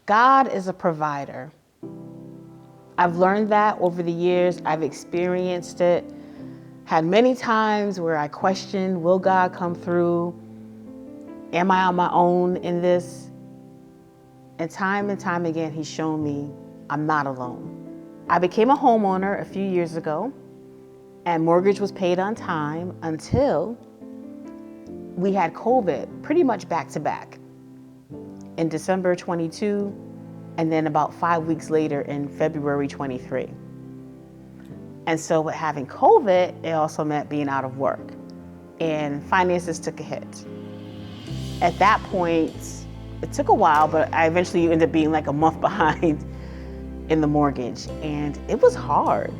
God is a provider. I've learned that over the years. I've experienced it. Had many times where I questioned, will God come through? Am I on my own in this? And time again, he's shown me I'm not alone. I became a homeowner a few years ago, and mortgage was paid on time until we had COVID pretty much back to back in December 22, and then about 5 weeks later in February 23. And so with having COVID, it also meant being out of work, and finances took a hit. At that point, it took a while, but I eventually ended up being like a month behind in the mortgage, and it was hard.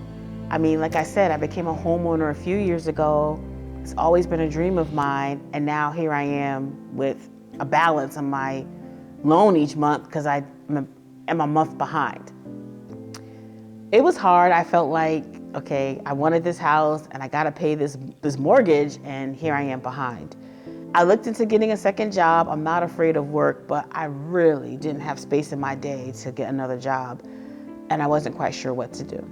I mean, like I said, I became a homeowner a few years ago. It's always been a dream of mine, and now here I am with a balance on my loan each month because I am a month behind. It was hard. I felt like, okay, I wanted this house and I gotta pay this mortgage, and here I am behind. I looked into getting a second job. I'm not afraid of work, but I really didn't have space in my day to get another job, and I wasn't quite sure what to do.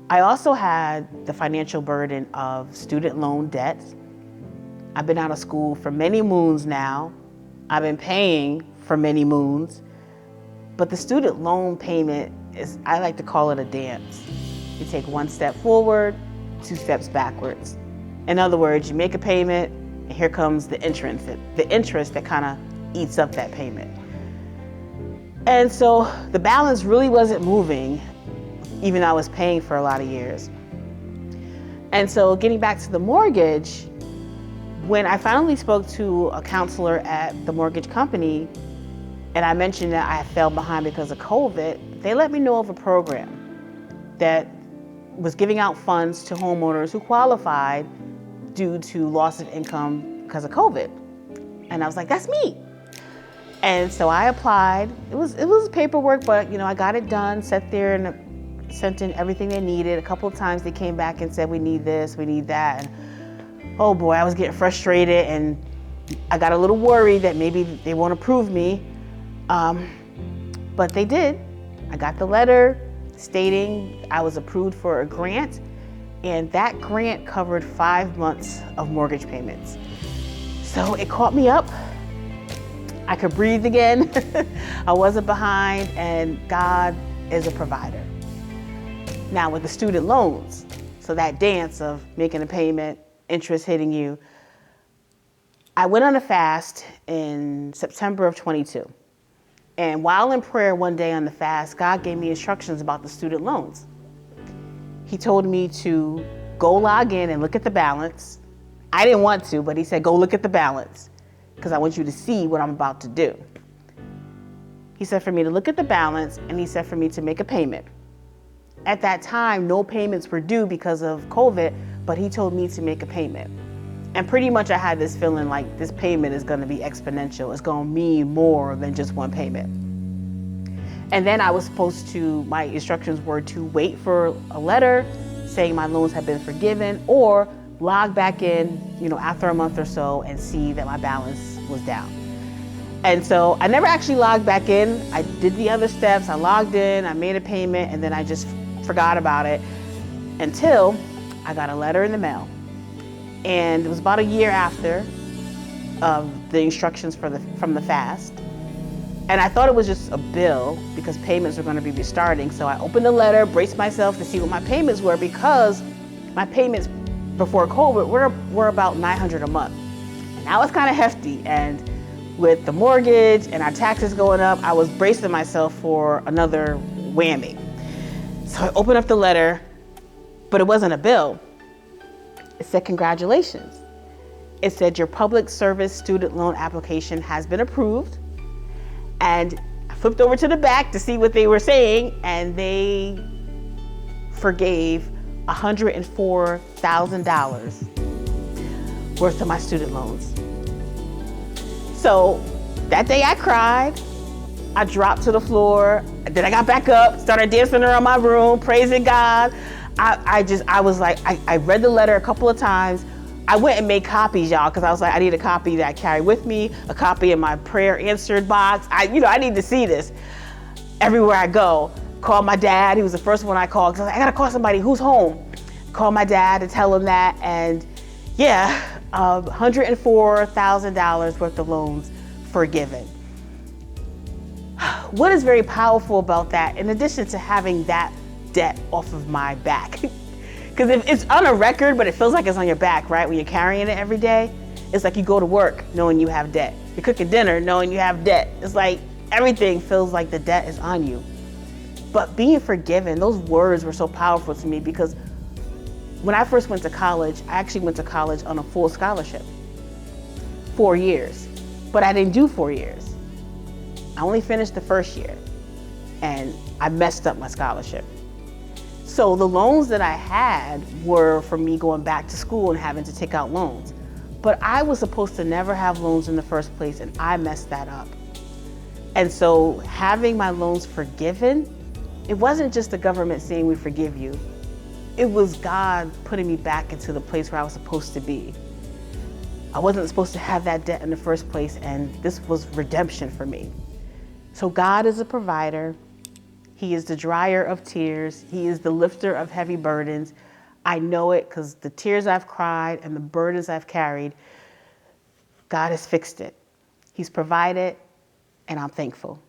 I also had the financial burden of student loan debt. I've been out of school for many moons now. I've been paying for many moons, but the student loan payment is, I like to call it a dance. You take one step forward, 2 steps backwards. In other words, you make a payment, and here comes the interest that kind of eats up that payment. And so the balance really wasn't moving, even though I was paying for a lot of years. And so getting back to the mortgage, when I finally spoke to a counselor at the mortgage company, and I mentioned that I fell behind because of COVID, they let me know of a program that was giving out funds to homeowners who qualified due to loss of income because of COVID. And I was like, that's me. And so I applied. It was paperwork, but I got it done, sat there and sent in everything they needed. A couple of times they came back and said, we need this, we need that. And oh boy, I was getting frustrated, and I got a little worried that maybe they won't approve me. But they did. I got the letter stating I was approved for a grant, and that grant covered 5 months of mortgage payments. So it caught me up. I could breathe again. I wasn't behind, and God is a provider. Now with the student loans, so that dance of making a payment, interest hitting you, I went on a fast in September of 22. And while in prayer one day on the fast, God gave me instructions about the student loans. He told me to go log in and look at the balance. I didn't want to, but he said, go look at the balance because I want you to see what I'm about to do. He said for me to look at the balance, and he said for me to make a payment. At that time, no payments were due because of COVID, but he told me to make a payment. And pretty much I had this feeling like this payment is gonna be exponential. It's gonna mean more than just one payment. And then I was supposed to, my instructions were to wait for a letter saying my loans had been forgiven, or log back in, after a month or so and see that my balance was down. And so I never actually logged back in. I did the other steps. I logged in, I made a payment, and then I just forgot about it until I got a letter in the mail. And it was about a year after the instructions from the fast. And I thought it was just a bill because payments were going to be restarting. So I opened the letter, braced myself to see what my payments were, because my payments before COVID were about $900 a month. And that was kind of hefty. And with the mortgage and our taxes going up, I was bracing myself for another whammy. So I opened up the letter, but it wasn't a bill. It said, congratulations. It said your public service student loan application has been approved. And I flipped over to the back to see what they were saying, and they forgave $104,000 worth of my student loans. So that day I cried, I dropped to the floor, then I got back up, started dancing around my room, praising God. I was like, I read the letter a couple of times, I went and made copies, y'all, because I was like, I need a copy that I carry with me, a copy in my prayer answered box. I need to see this everywhere I go. Called my dad. He was the first one I called, because I was like, I gotta call somebody who's home. Called my dad to tell him that, and yeah, $104,000 worth of loans forgiven. What is very powerful about that, in addition to having that debt off of my back, because if it's on a record, but it feels like it's on your back, right? When you're carrying it every day, it's like you go to work knowing you have debt. You're cooking dinner knowing you have debt. It's like everything feels like the debt is on you. But being forgiven, those words were so powerful to me, because when I first went to college, I actually went to college on a full scholarship, 4 years, but I didn't do 4 years. I only finished the first year, and I messed up my scholarship. So the loans that I had were from me going back to school and having to take out loans. But I was supposed to never have loans in the first place, and I messed that up. And so having my loans forgiven, it wasn't just the government saying we forgive you. It was God putting me back into the place where I was supposed to be. I wasn't supposed to have that debt in the first place, and this was redemption for me. So God is a provider. He is the dryer of tears. He is the lifter of heavy burdens. I know it because the tears I've cried and the burdens I've carried, God has fixed it. He's provided, and I'm thankful.